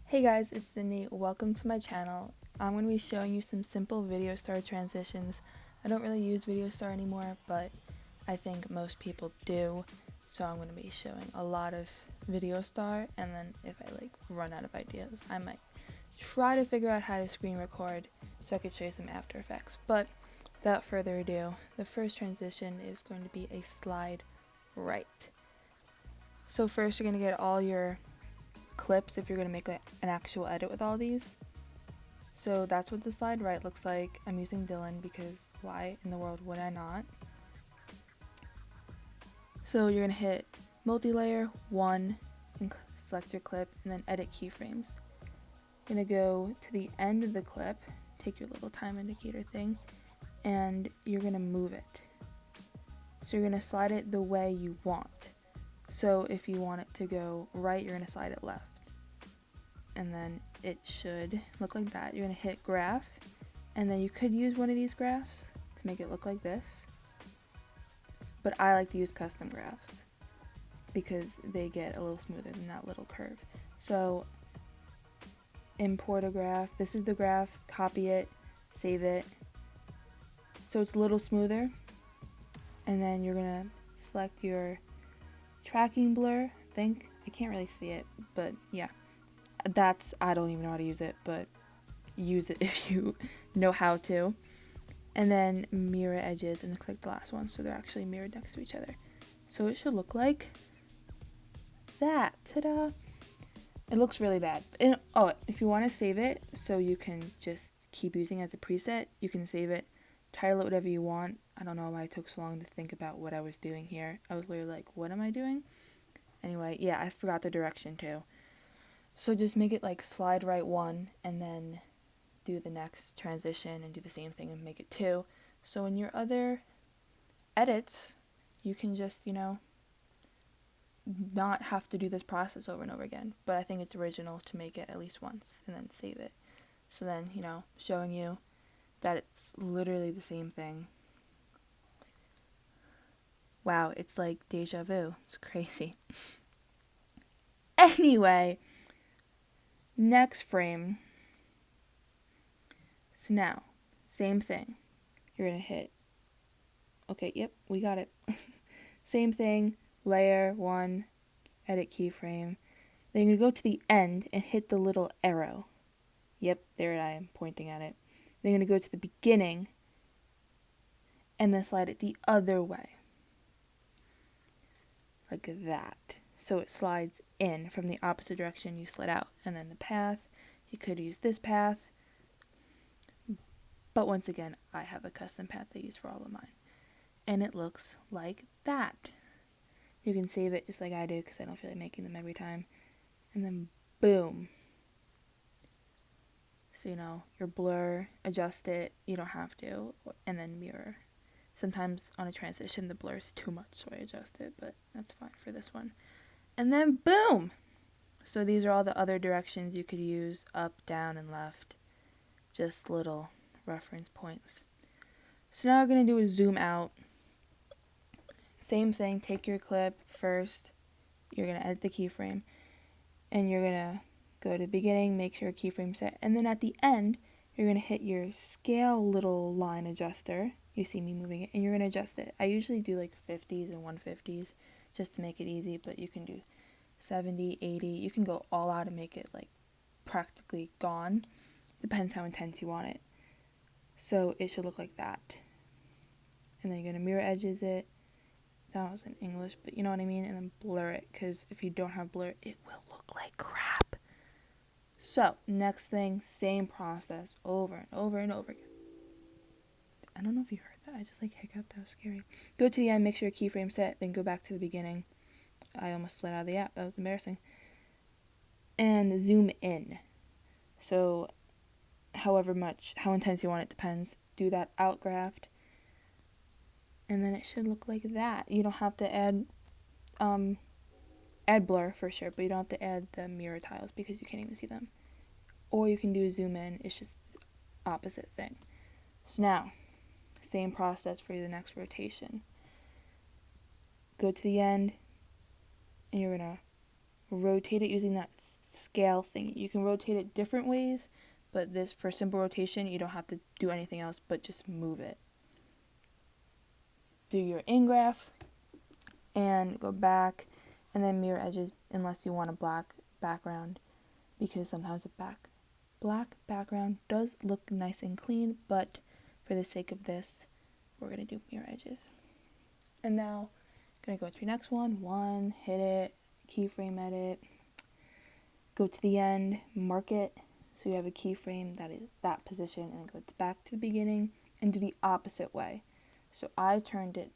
Hey guys, it's Sydney. Welcome to my channel. I'm going to be showing you some simple video star transitions. I don't really use video star anymore, but I think most people do. So I'm going to be showing a lot of video star, and then if I run out of ideas, I might try to figure out how to screen record so I could show you some After Effects. But without further ado, the first transition is going to be a slide right. So first you're going to get all your clips if you're going to make an actual edit with all these. So that's what the slide right looks like. I'm using Dylan because why in the world would I not? So you're going to hit multi-layer 1 and select your clip and then edit keyframes. You're going to go to the end of the clip, take your little time indicator thing, and you're going to move it. So you're going to slide it the way you want. So if you want it to go right, you're going to slide it left. And then it should look like that. You're going to hit graph, and then you could use one of these graphs to make it look like this. But I like to use custom graphs because they get a little smoother than that little curve. So import a graph. This is the graph. Copy it, save it. So it's a little smoother. And then you're going to select your tracking blur. I can't really see it, but yeah. I don't even know how to use it, but use it if you know how to. And then mirror edges and click the last one so they're actually mirrored next to each other. So it should look like that. Ta-da! It looks really bad. If you want to save it so you can just keep using it as a preset, you can save it, title it whatever you want. I don't know why it took so long to think about what I was doing here. I was literally like, what am I doing? Anyway, yeah, I forgot the direction too. So just make it like slide right 1 and then do the next transition and do the same thing and make it 2. So in your other edits, you can just, not have to do this process over and over again. But I think it's original to make it at least once and then save it. So then, showing you that it's literally the same thing. Wow, it's like deja vu. It's crazy. Anyway, next frame. So now, same thing. You're going to hit, okay, yep, we got it. Same thing, layer 1, edit keyframe. Then you're going to go to the end and hit the little arrow. Yep, there I am pointing at it. Then you're going to go to the beginning and then slide it the other way. Like that. So it slides in from the opposite direction you slid out. And then the path, you could use this path. But once again, I have a custom path I use for all of mine. And it looks like that. You can save it just like I do because I don't feel like making them every time. And then boom. So, your blur, adjust it. You don't have to. And then mirror. Sometimes on a transition the blur is too much, so I adjust it. But that's fine for this one. And then boom. So these are all the other directions you could use. Up, down, and left. Just little reference points. So now we're going to do a zoom out. Same thing, take your clip first, you're going to edit the keyframe, and you're going to go to the beginning, make sure keyframe set, and then at the end, you're going to hit your scale little line adjuster. You see me moving it, and you're going to adjust it. I usually do like 50s and 150s just to make it easy, but you can do 70, 80, you can go all out and make it like practically gone. Depends how intense you want it. So it should look like that. And then you're going to mirror edges it. That was in English, but you know what I mean? And then blur it, because if you don't have blur, it will look like crap. So, next thing, same process over and over and over again. I don't know if you heard that. I just hiccuped. That was scary. Go to the end, make sure your keyframe set, then go back to the beginning. I almost slid out of the app. That was embarrassing. And zoom in. So, how intense you want it depends. Do that out graft. And then it should look like that. You don't have to add blur for sure, but you don't have to add the mirror tiles because you can't even see them. Or you can do zoom in. It's just the opposite thing. So now, same process for the next rotation. Go to the end, and you're going to rotate it using that scale thing. You can rotate it different ways, but this, for simple rotation, you don't have to do anything else but just move it. Do your in-graph and go back, and then mirror edges unless you want a black background, because sometimes a black background does look nice and clean, but for the sake of this, we're going to do mirror edges. And now, going to go to your next one, hit it, keyframe edit, go to the end, mark it, so you have a keyframe that is that position, and then go back to the beginning and do the opposite way. So I turned it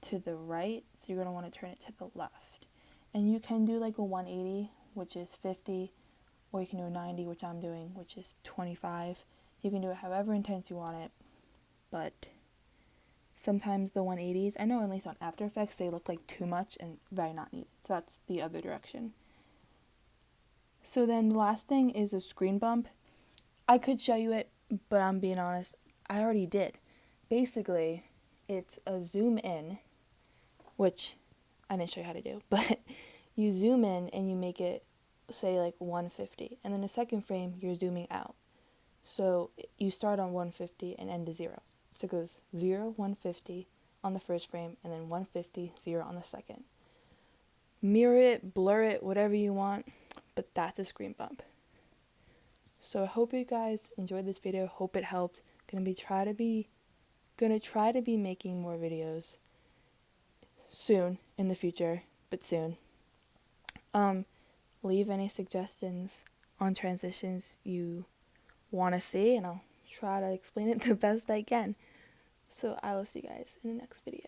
to the right, so you're going to want to turn it to the left. And you can do like a 180, which is 50, or you can do a 90, which I'm doing, which is 25. You can do it however intense you want it, but sometimes the 180s, I know at least on After Effects, they look like too much and very not needed. So that's the other direction. So then the last thing is a screen bump. I could show you it, but I'm being honest, I already did. Basically, it's a zoom in, which I didn't show you how to do, but you zoom in and you make it, say, like 150. And then the second frame, you're zooming out. So you start on 150 and end to 0. So it goes 0, 150 on the first frame, and then 150, 0 on the second. Mirror it, blur it, whatever you want, but that's a screen bump. So I hope you guys enjoyed this video. Hope it helped. Gonna try to be making more videos soon in the future, but soon. Leave any suggestions on transitions you want to see, and I'll try to explain it the best I can. So I will see you guys in the next video.